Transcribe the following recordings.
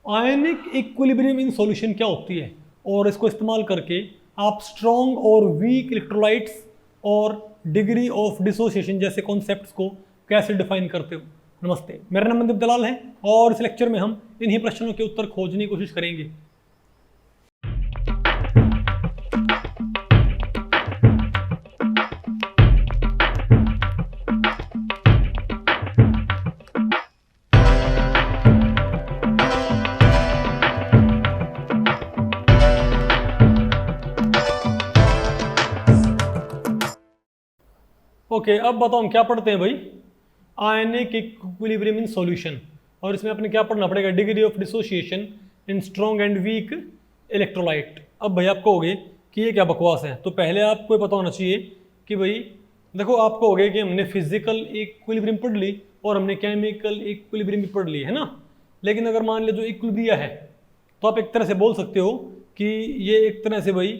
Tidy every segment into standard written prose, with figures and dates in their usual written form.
Ionic equilibrium in solution क्या होती है और इसको इस्तेमाल करके आप स्ट्रॉन्ग और वीक इलेक्ट्रोलाइट्स और डिग्री ऑफ डिसोसिएशन जैसे कॉन्सेप्ट्स को कैसे डिफाइन करते हो। नमस्ते, मेरा नाम मनदीप दलाल है और इस लेक्चर में हम इन्हीं प्रश्नों के उत्तर खोजने की कोशिश करेंगे। ओके, अब बताओ हम क्या पढ़ते हैं भाई। आयनिक इक्विलिब्रियम इन सॉल्यूशन, और इसमें अपने क्या पढ़ना पड़ेगा, degree of dissociation in strong and weak electrolyte. अब भाई आप कहोगे कि ये क्या बकवास है, तो पहले आपको ये पता होना चाहिए कि भाई देखो, आप कहोगे कि हमने फिजिकल इक्विलिब्रियम पढ़ ली और हमने केमिकल इक्विलिब्रियम भी पढ़ ली है ना। लेकिन अगर मान लिया जो इक्विलिब्रिया है, तो आप एक तरह से बोल सकते हो कि ये एक तरह से भाई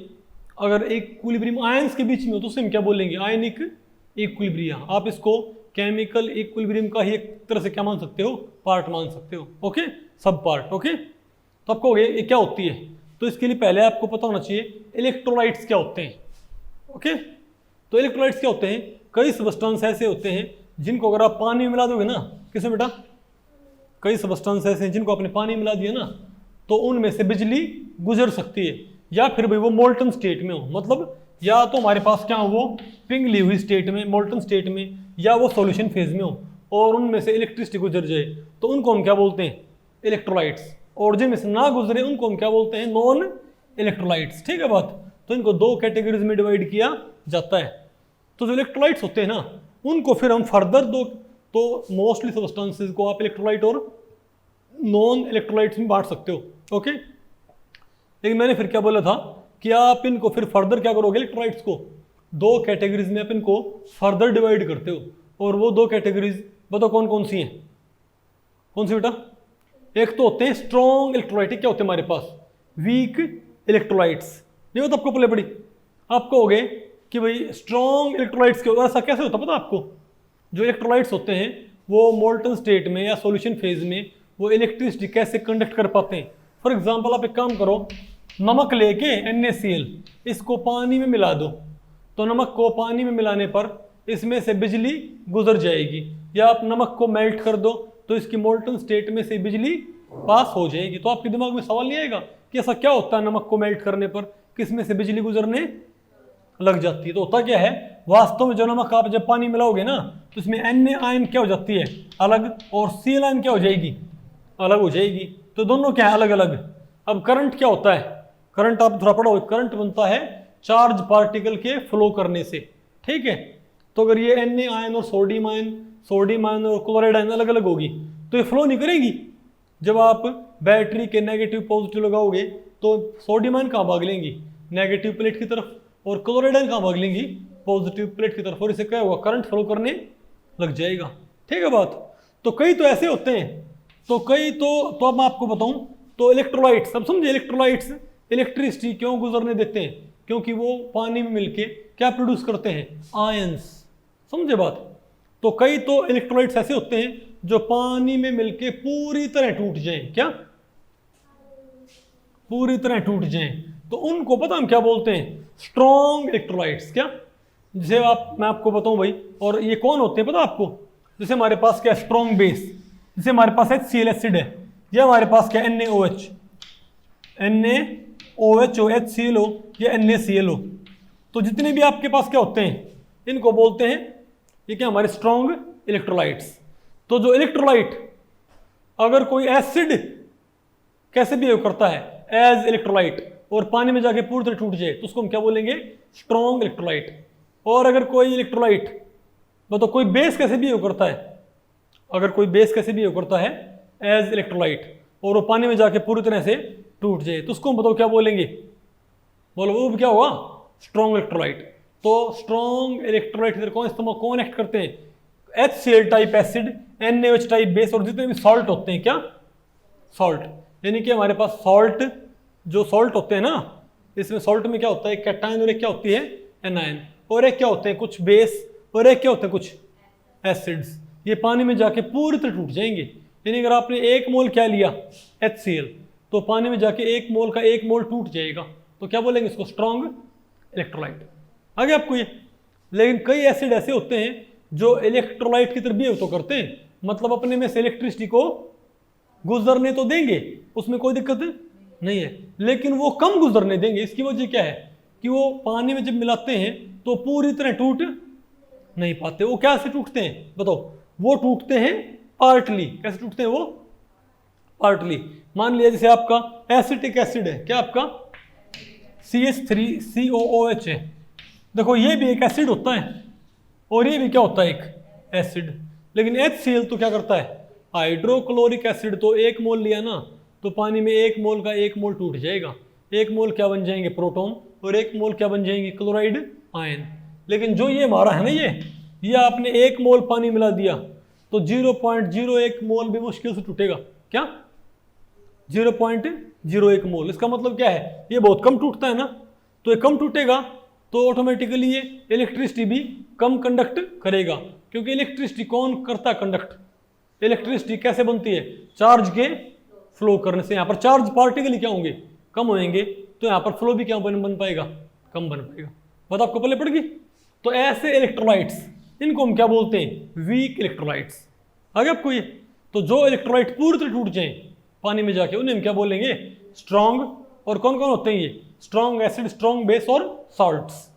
अगर इक्विलिब्रियम आयंस के बीच में हो तो उसे हम क्या बोलेंगे, आयनिक इक्विलिब्रिया। आप इसको केमिकल इक्विलिब्रियम का ही एक तरह से क्या मान सकते हो, पार्ट मान सकते हो। ओके, सब पार्ट। ओके, तो आप कहोगे ये क्या होती है, तो इसके लिए पहले आपको पता होना चाहिए इलेक्ट्रोलाइट्स क्या होते हैं। ओके, तो इलेक्ट्रोलाइट्स क्या होते हैं, कई सबस्टेंस ऐसे होते हैं जिनको अगर आप पानी में मिला दोगे ना, किसमें बेटा, कई सबस्टेंस ऐसे हैं जिनको आपने पानी में मिला दिया ना, तो उनमें से बिजली गुजर सकती है, या फिर भाई वो मोल्टन स्टेट में हो, मतलब या तो हमारे पास क्या हो, वो पिघली हुई स्टेट में, मोल्टन स्टेट में, या वो सॉल्यूशन फेज में हो और उनमें से इलेक्ट्रिसिटी गुजर जाए, तो उनको हम क्या बोलते हैं, इलेक्ट्रोलाइट्स। और जिनमें से ना गुजरे उनको हम क्या बोलते हैं, नॉन इलेक्ट्रोलाइट्स। ठीक है बात। तो इनको दो कैटेगरीज में डिवाइड किया जाता है। तो जो इलेक्ट्रोलाइट्स होते हैं ना, उनको फिर हम फर्दर दो, तो मोस्टली सब्सटेंसेस को आप इलेक्ट्रोलाइट और नॉन इलेक्ट्रोलाइट्स में बांट सकते हो। ओके, लेकिन मैंने फिर क्या बोला था कि आप इनको फिर फर्दर क्या करोगे, इलेक्ट्रोलाइट्स को दो कैटेगरीज में आप इनको फर्दर डिवाइड करते हो। और वो दो कैटेगरीज बताओ कौन कौन सी हैं, कौन सी बेटा। एक तो होते हैं स्ट्रॉन्ग इलेक्ट्रोलाइट, क्या होते हैं हमारे पास, वीक इलेक्ट्रोलाइट्स। नहीं होता आपको पहले पड़ी, आप कहोगे कि भाई स्ट्रॉन्ग इलेक्ट्रोलाइट्स के, ऐसा कैसे होता पता आपको, जो इलेक्ट्रोलाइट्स होते हैं वो मोल्टन स्टेट में या सॉल्यूशन फेज में वो इलेक्ट्रिसिटी कैसे कंडक्ट कर पाते हैं। फॉर एग्जांपल आप एक काम करो, नमक लेके NaCl इसको पानी में मिला दो, तो नमक को पानी में मिलाने पर इसमें से बिजली गुजर जाएगी। या आप नमक को मेल्ट कर दो तो इसकी मोल्टन स्टेट में से बिजली पास हो जाएगी। तो आपके दिमाग में सवाल नहीं आएगा कि ऐसा क्या होता है, नमक को मेल्ट करने पर किसमें से बिजली गुजरने लग जाती है। तो होता क्या है, वास्तव में जो नमक आप जब पानी मिलाओगे ना, तो इसमें Na आयन क्या हो जाती है, अलग, और Cl आयन क्या हो जाएगी, अलग हो जाएगी। तो दोनों क्या है, अलग अलग। अब करंट क्या होता है, करंट आप थोड़ा पढ़ो, करंट बनता है चार्ज पार्टिकल के फ्लो करने से। ठीक है, तो अगर ये Na आयन और सोडियम आयन और क्लोराइड आयन अलग अलग होगी तो ये फ्लो नहीं करेगी। जब आप बैटरी के नेगेटिव पॉजिटिव लगाओगे तो सोडियम आयन कहाँ भाग लेंगी, नेगेटिव प्लेट की तरफ, और क्लोराइड आयन कहाँ भाग लेंगी, पॉजिटिव प्लेट की तरफ, और इससे क्या होगा, करंट फ्लो करने लग जाएगा। ठीक है बात। तो कई तो ऐसे होते हैं, तो कई तो अब मैं आपको बताऊं, तो इलेक्ट्रोलाइट्स, अब समझे, इलेक्ट्रोलाइट्स इलेक्ट्रिसिटी क्यों गुजरने देते हैं, क्योंकि वो पानी में मिलके क्या प्रोड्यूस करते हैं, आयंस। समझे बात। तो कई तो इलेक्ट्रोलाइट्स ऐसे होते हैं जो पानी में मिलके पूरी तरह टूट जाएं, क्या पूरी तरह टूट जाएं, तो उनको पता हम क्या बोलते हैं, स्ट्रॉन्ग इलेक्ट्रोलाइट्स। क्या, जैसे मैं आपको बताऊं भाई, और ये कौन होते हैं पता आपको, जैसे हमारे पास क्या, स्ट्रॉन्ग बेस, जैसे हमारे पास HCl एसिड है, या हमारे पास क्या, NaOH हो, HCl हो, या NaCl हो। तो जितने भी आपके पास क्या होते हैं, इनको बोलते हैं ये क्या, हमारे स्ट्रॉन्ग इलेक्ट्रोलाइट्स। तो जो इलेक्ट्रोलाइट अगर कोई एसिड कैसे बिहेव करता है, एज इलेक्ट्रोलाइट, और पानी में जाके पूरी तरह टूट जाए, तो उसको हम क्या बोलेंगे, स्ट्रॉन्ग इलेक्ट्रोलाइट। और अगर कोई इलेक्ट्रोलाइट बताओ कोई बेस कैसे बिहेव करता है, अगर कोई बेस कैसे बिहेव करता है एज इलेक्ट्रोलाइट, और वो पानी में जाके पूरी तरह से टूट जाए, तो उसको हम बताओ क्या बोलेंगे, बोलो वो क्या होगा, स्ट्रॉन्ग इलेक्ट्रोलाइट। तो स्ट्रॉन्ग इलेक्ट्रोलाइट इधर कौन एक्ट करते हैं, HCl type acid, NaOH type base, और जितने भी सॉल्ट होते हैं, क्या, सॉल्ट। यानी कि हमारे पास सॉल्ट, जो सॉल्ट होते हैं ना, इसमें सॉल्ट में क्या होता है, एक कैटायन और एक क्या होती है, एनायन, और एक क्या होते हैं कुछ बेस, और एक क्या होते हैं कुछ एसिड्स। ये पानी में जाके पूरी तरह टूट जाएंगे। यानी अगर आपने 1 मोल क्या लिया, HCl, तो पानी में जाके 1 मोल का 1 मोल टूट जाएगा, तो क्या बोलेंगे इसको, स्ट्रॉन्ग इलेक्ट्रोलाइट। आगे आपको ये, लेकिन कई एसिड ऐसे होते हैं जो इलेक्ट्रोलाइट की तरह बिहेव तो करते हैं, मतलब अपने में से इलेक्ट्रिसिटी को गुजरने तो देंगे, उसमें कोई दिक्कत नहीं है, लेकिन वो कम गुजरने देंगे। इसकी वजह क्या है कि वो पानी में जब मिलाते हैं तो पूरी तरह टूट नहीं पाते। वो कैसे टूटते हैं बताओ, वो टूटते हैं पार्टली। कैसे टूटते हैं वो, पार्टली। मान लिया जैसे आपका एसिटिक एसिड है, क्या आपका CH3COOH है, देखो ये भी एक एसिड होता है और ये भी क्या होता है, एक एसिड। लेकिन HCl तो क्या करता है, हाइड्रोक्लोरिक एसिड, तो 1 मोल लिया ना तो पानी में 1 मोल का 1 मोल टूट जाएगा। 1 मोल क्या बन जाएंगे, प्रोटॉन, और 1 मोल क्या बन जाएंगे, क्लोराइड आयन। लेकिन जो ये हमारा है ना, ये आपने 1 मोल पानी मिला दिया तो 0.01 मोल भी मुश्किल से टूटेगा। क्या, 0.01 मोल। इसका मतलब क्या है, ये बहुत कम टूटता है ना, तो ये कम टूटेगा तो ऑटोमेटिकली ये इलेक्ट्रिसिटी भी कम कंडक्ट करेगा, क्योंकि इलेक्ट्रिसिटी कौन करता है, कंडक्ट। इलेक्ट्रिसिटी कैसे बनती है, चार्ज के फ्लो करने से। यहाँ पर चार्ज पार्टिकल क्या होंगे, कम होंगे, तो यहाँ पर फ्लो भी क्या बन पाएगा, कम बन पाएगा। बात आपको पहले पड़ गई। तो ऐसे इलेक्ट्रोलाइट्स, इनको हम क्या बोलते हैं, वीक इलेक्ट्रोलाइट्स। आगे आपको ये, तो जो इलेक्ट्रोलाइट पूरी तरह टूट जाए पानी में जाके, उन्हें हम क्या बोलेंगे, स्ट्रॉन्ग। और कौन कौन होते हैं ये, स्ट्रॉन्ग एसिड, स्ट्रॉन्ग बेस और सॉल्ट्स।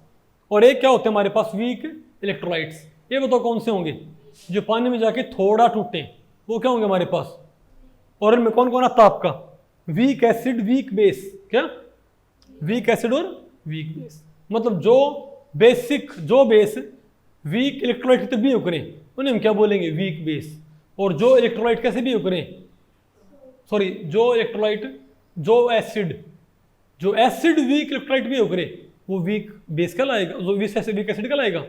और एक क्या होते हैं हमारे पास, वीक इलेक्ट्रोलाइट्स। ये बताओ कौन से होंगे, जो पानी में जाके थोड़ा टूटे, वो क्या होंगे हमारे पास। और इनमें कौन कौन आता है आपका, वीक एसिड, वीक बेस। क्या, वीक एसिड और वीक बेस, मतलब जो बेस वीक इलेक्ट्रोलाइट कितने बिहेव करें, उन्हें हम क्या बोलेंगे, वीक बेस। और जो इलेक्ट्रोलाइट कैसे बिहेव करें, सॉरी, जो एसिड वीक इलेक्ट्रोलाइट बिहेव करे, वो वीक बेस कहलाएगा, जो वीक एसिड कहलाएगा।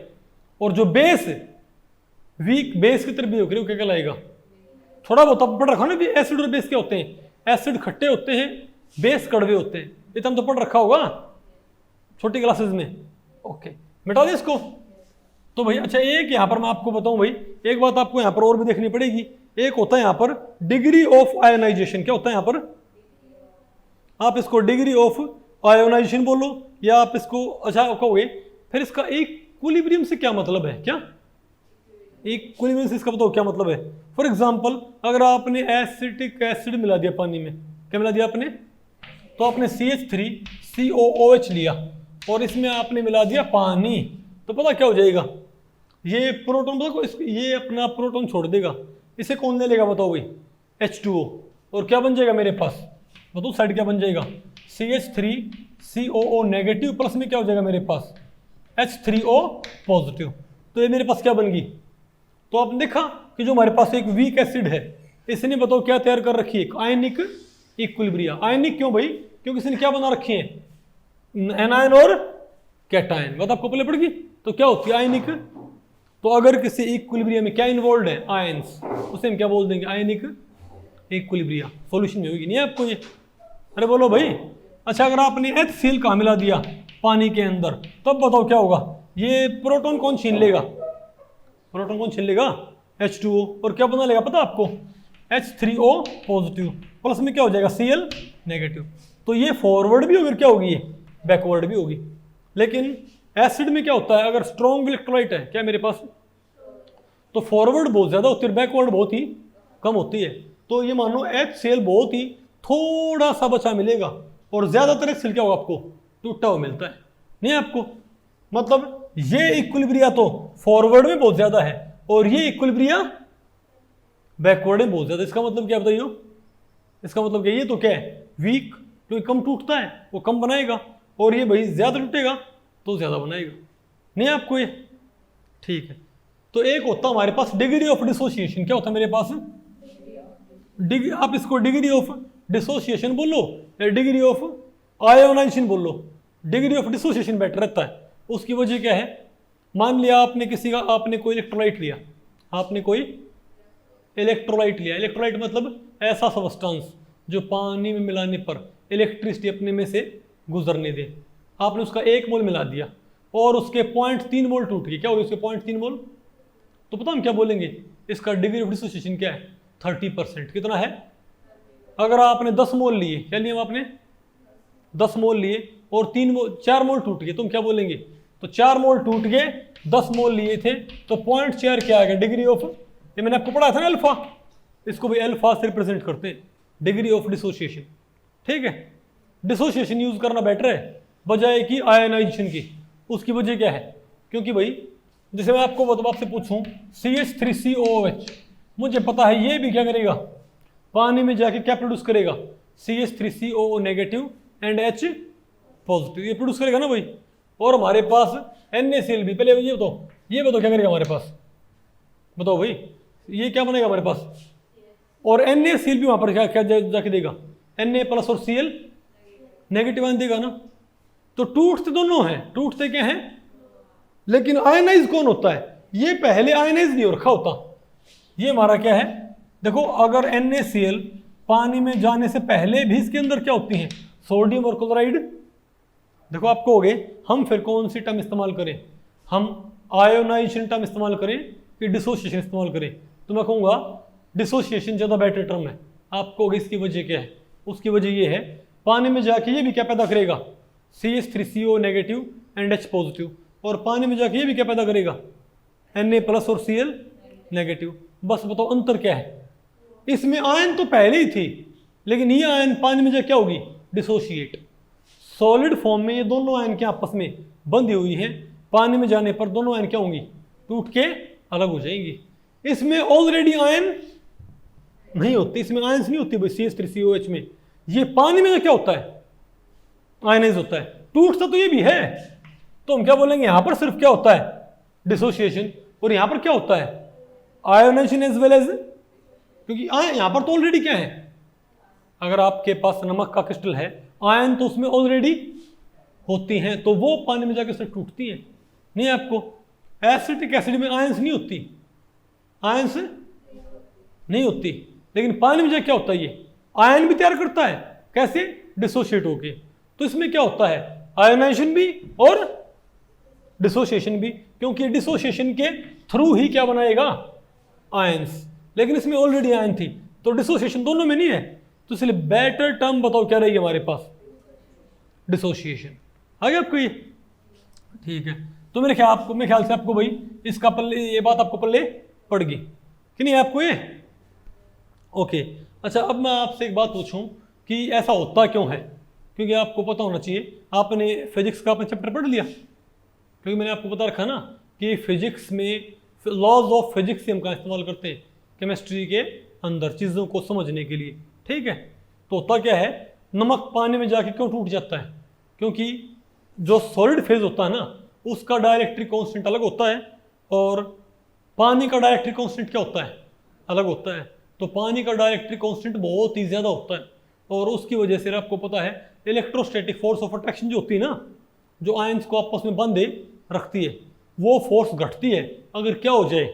और जो बेस वीक बेस की तरफ बिहेव करे, वो क्या कहलाएगा। थोड़ा बहुत आप पढ़ रखा ना भी, एसिड और बेस क्या होते हैं, एसिड खट्टे होते हैं, बेस कड़वे होते हैं। ये तो पढ़ रखा होगा छोटी क्लासेस में। ओके, मिटा दे इसको। तो भाई अच्छा, एक यहाँ पर मैं आपको बताऊं भाई, एक बात आपको यहाँ पर और भी देखनी पड़ेगी। एक होता है यहाँ पर डिग्री ऑफ आयोनाइजेशन। क्या होता है यहाँ पर, आप इसको डिग्री ऑफ आयोनाइजेशन बोलो, या आप इसको अच्छा कहोगे। फिर इसका इक्विलिब्रियम से क्या मतलब है, क्या इक्विलिब्रियम से इसका बताओ क्या मतलब है। फॉर एग्जांपल, अगर आपने एसिटिक एसिड मिला दिया पानी में, क्या मिला दिया आपने, तो आपने CH3COOH लिया और इसमें आपने मिला दिया पानी, तो पता क्या हो जाएगा, ये प्रोटॉन बताओ, ये अपना प्रोटॉन छोड़ देगा, इसे कौन ले लेगा बताओ भाई, H2O। और क्या बन जाएगा मेरे पास, बताओ साइड क्या बन जाएगा, CH3COO नेगेटिव, प्लस में क्या हो जाएगा मेरे पास, H3O पॉजिटिव। तो ये मेरे पास क्या बन गई। तो आपने देखा कि जो हमारे पास एक वीक एसिड है, इसने बताओ क्या तैयार कर रखी है, आयनिक इक्विलिब्रिया। आयनिक क्यों भाई, क्योंकि इसने क्या बना रखी है, एनायन और कैटायन। बात आपको पहले पड़ गई। तो क्या होती है आयनिक, तो अगर किसी इक्विलिब्रिया में क्या इन्वॉल्व है, आयंस, उसे हम क्या बोल देंगे, आयनिक इक्विलिब्रिया। सॉल्यूशन में होगी नहीं आपको ये, अरे बोलो भाई। अच्छा, अगर आपने HCl कहाँ मिला दिया, पानी के अंदर, तब बताओ क्या होगा, ये प्रोटॉन कौन छीन लेगा, प्रोटॉन कौन छीन लेगा, H2O। और क्या बना लेगा पता आपको, H3O पॉजिटिव, प्लस में क्या हो जाएगा, Cl नेगेटिव। तो ये फॉरवर्ड भी होगी, क्या होगी, ये बैकवर्ड भी होगी। लेकिन एसिड में क्या होता है, अगर स्ट्रॉन्ग इलेक्ट्रोलाइट है क्या मेरे पास, तो फॉरवर्ड बहुत ज्यादा होती है, बैकवर्ड बहुत ही कम होती है। तो ये मानो HCl बहुत ही थोड़ा सा बचा मिलेगा, और ज्यादातर HCl क्या होगा आपको, टूटा हुआ मिलता है नहीं आपको। मतलब ये इक्विलिब्रिया तो फॉरवर्ड में बहुत ज्यादा है, और ये इक्विलिब्रिया बैकवर्ड में बहुत ज्यादा। इसका मतलब क्या बताइए, इसका मतलब क्या, ये तो क्या है, वीक, क्योंकि कम टूटता है वो कम बनाएगा, और ये भाई ज्यादा टूटेगा तो ज्यादा बनाएगा नहीं आपको ये, ठीक है। तो एक होता है हमारे पास डिग्री ऑफ डिसोसिएशन। क्या होता है मेरे पास, आप इसको डिग्री ऑफ डिसोसिएशन बोलो या डिग्री ऑफ आयोनाइजेशन बोलो। डिग्री ऑफ डिसोसिएशन बेटर रहता है। उसकी वजह क्या है, मान लिया आपने कोई इलेक्ट्रोलाइट लिया, इलेक्ट्रोलाइट मतलब ऐसा सबस्टेंस जो पानी में मिलाने पर इलेक्ट्रिसिटी अपने में से गुजरने दे। आपने उसका 1 मोल मिला दिया और उसके 0.3 मोल टूट गए। क्या हो गया उसके 0.3 मोल, तो पता हम क्या बोलेंगे, इसका डिग्री ऑफ डिसोसिएशन क्या है, 30%। कितना है, अगर आपने 10 मोल लिए, क्या लिया आपने 10 मोल लिए और 4 मोल टूट गए, तुम क्या बोलेंगे? तो 4 मोल टूट गए, 10 मोल लिए थे, तो 0.4 क्या आ गया? डिग्री ऑफ, ये मैंने आपको पढ़ा था ना अल्फा, इसको भी अल्फा से रिप्रेजेंट करते हैं, डिग्री ऑफ डिसोसिएशन। ठीक है, डिसोसिएशन यूज करना बेटर है बजाय कि आयनाइजेशन की। उसकी वजह क्या है? क्योंकि भाई जैसे मैं आपसे पूछूं CH3COOH, मुझे पता है ये भी क्या करेगा? पानी में जाके क्या प्रोड्यूस करेगा? CH3COO negative and H positive, ये प्रोड्यूस करेगा ना भाई। और हमारे पास NaCl भी, पहले ये बताओ क्या करेगा हमारे पास? बताओ भाई, ये क्या बनेगा हमारे पास? और NaCl भी वहां पर क्या जाके देगा? Na प्लस और Cl नेगेटिव आयन देगा ना। तो टूटते दोनों हैं, टूटते क्या हैं? लेकिन आयनाइज कौन होता है? ये पहले आयनाइज नहीं हो रखा होता। ये हमारा क्या है? देखो, अगर NaCl पानी में जाने से पहले भी इसके अंदर क्या होती हैं? सोडियम और क्लोराइड। देखो आप कहोगे हम फिर कौन सी टर्म इस्तेमाल करें? हम आयोनाइजेशन टर्म इस्तेमाल करें कि डिसोसिएशन इस्तेमाल करें? तो मैं कहूँगा डिसोसिएशन ज़्यादा बेटर टर्म है। आप कहोगे इसकी वजह क्या है? उसकी वजह ये है, पानी में जाके ये भी क्या पैदा करेगा? CH3CO negative and H positive. और पानी में जाके ये भी क्या पैदा करेगा? Na प्लस और Cl नेगेटिव। बस बताओ अंतर क्या है? इसमें आयन तो पहले ही थी, लेकिन ये आयन पानी में जाके क्या होगी? डिसोशिएट। सॉलिड फॉर्म में ये दोनों आयन क्या आपस में बंधी हुई हैं, पानी में जाने पर दोनों आयन क्या होंगी? टूट के अलग हो जाएंगी। इसमें ऑलरेडी आयन नहीं होती, इसमें आयंस नहीं होती भाई CH3COH में। ये पानी में क्या होता है? आयनाइज होता है। टूटता तो ये भी है, तो हम क्या बोलेंगे? यहां पर सिर्फ क्या होता है? डिसोसिएशन। और यहां पर क्या होता है? आयोनाइजेशन एज वेल एज, क्योंकि यहां पर तो ऑलरेडी क्या है? अगर आपके पास नमक का क्रिस्टल है, आयन तो उसमें ऑलरेडी होती हैं, तो वो पानी में जाकर सिर्फ टूटती है। नहीं, आपको एसिटिक एसिड में आयंस नहीं होती, आयंस नहीं होती, लेकिन पानी में जाकर क्या होता है? ये आयन भी तैयार करता है। कैसे? डिसोशिएट होके। तो इसमें क्या होता है? आयोनाइजेशन भी और डिसोसिएशन भी, क्योंकि डिसोसिएशन के थ्रू ही क्या बनाएगा? आयंस। लेकिन इसमें ऑलरेडी आयन थी, तो डिसोसिएशन दोनों में नहीं है। तो इसलिए बेटर टर्म बताओ क्या रहेगी हमारे पास? डिसोसिएशन। आ गया आपको ये? ठीक है, तो मेरे ख्याल से आपको भाई इसका पल्ले, ये बात आपको पल्ले पड़ गई कि नहीं आपको ये? ओके। अच्छा, अब मैं आपसे एक बात पूछूं कि ऐसा होता क्यों है? क्योंकि आपको पता होना चाहिए, आपने फिजिक्स का अपना चैप्टर पढ़ लिया, क्योंकि मैंने आपको बता रखा ना कि फिजिक्स में लॉज ऑफ फिजिक्स हम कहाँ इस्तेमाल करते हैं? केमिस्ट्री के अंदर चीज़ों को समझने के लिए। ठीक है, तो होता क्या है? नमक पानी में जाके क्यों टूट जाता है? क्योंकि जो सॉलिड फेज होता है ना, उसका डायरेक्ट्रिक कांस्टेंट अलग होता है, और पानी का डायरेक्ट्रिक कांस्टेंट क्या होता है? अलग होता है। तो पानी का डायरेक्ट्रिक कांस्टेंट बहुत ही ज़्यादा होता है, और उसकी वजह से आपको पता है इलेक्ट्रोस्टैटिक फोर्स ऑफ अट्रैक्शन जो होती है ना, जो आयंस को आपस में बांधे रखती है, वो फोर्स घटती है अगर क्या हो जाए?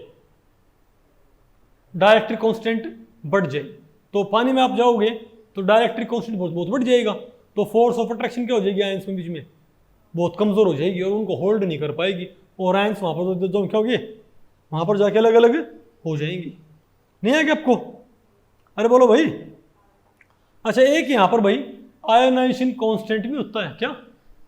डायरेक्ट्रिक कांस्टेंट बढ़ जाए। तो पानी में आप जाओगे तो डायरेक्ट्रिक कांस्टेंट बहुत बढ़ जाएगा, तो फोर्स ऑफ अट्रैक्शन क्या हो जाएगी? आयंस में बीच में बहुत कमज़ोर हो जाएगी और उनको होल्ड नहीं कर पाएगी, और आयंस वहाँ पर जो क्या होगी? वहाँ पर जाके अलग अलग हो जाएंगी। नहीं आएगा आपको? अरे बोलो भाई। अच्छा, एक यहाँ पर भाई आयोनाइजेशन कांस्टेंट भी होता है क्या?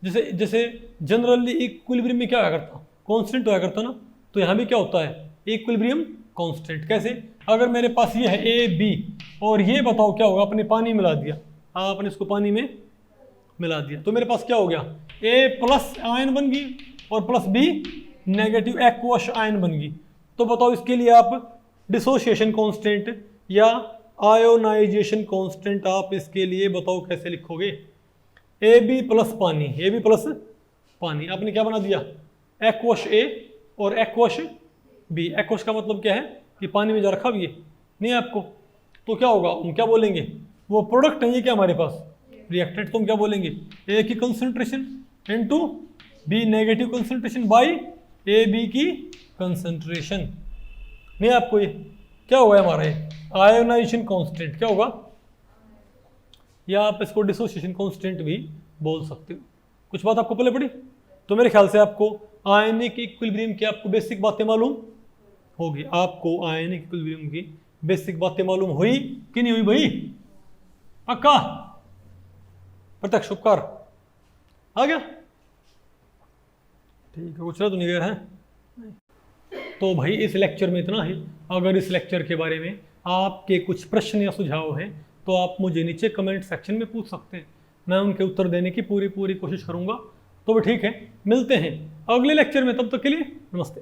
जैसे जनरली इक्विलिब्रियम में क्या होया करता? कांस्टेंट होया करता ना, तो यहाँ भी क्या होता है? Equilibrium constant. कैसे? अगर मेरे पास ये है AB, और ये बताओ क्या होगा? अपने पानी मिला दिया, आपने इसको पानी में मिला दिया, तो मेरे पास क्या हो गया? A प्लस आयन बन गई और plus B negative aqueous ion बन गई। तो बताओ इसके लिए आप डिसोसिएशन कांस्टेंट या आयोनाइजेशन कांस्टेंट आप इसके लिए बताओ कैसे लिखोगे? AB प्लस पानी, AB प्लस पानी, आपने क्या बना दिया? एक्वस A और एक्वस B। एक्वस का मतलब क्या है? कि पानी में जा रखा भी है। नहीं आपको? तो क्या होगा? हम क्या बोलेंगे? वो प्रोडक्ट है ये क्या हमारे पास? रिएक्टेंट। तो हम क्या बोलेंगे? A की concentration into B negative concentration by AB की कंसंट्रेशन। नहीं आपको? ये क्या होगा हमारा? ये आयोनाइजेशन कांस्टेंट क्या होगा? या आप इसको डिसोसिएशन कांस्टेंट भी बोल सकते हो। कुछ बात आपको पहले पड़ी? तो मेरे ख्याल से आपको आयनिक इक्विलिब्रियम की आपको बेसिक बातें मालूम होगी। आपको आयनिक इक्विलिब्रियम की बेसिक बातें मालूम हुई कि नहीं हुई भाई? अक्का प्रत्यक्ष उपकार आ गया, ठीक है, कुछ रहा तो नहीं गया है। तो भाई इस लेक्चर में इतना ही। अगर इस लेक्चर के बारे में आपके कुछ प्रश्न या सुझाव हैं तो आप मुझे नीचे कमेंट सेक्शन में पूछ सकते हैं, मैं उनके उत्तर देने की पूरी कोशिश करूंगा। तो ठीक है, मिलते हैं अगले लेक्चर में, तब तक के लिए नमस्ते।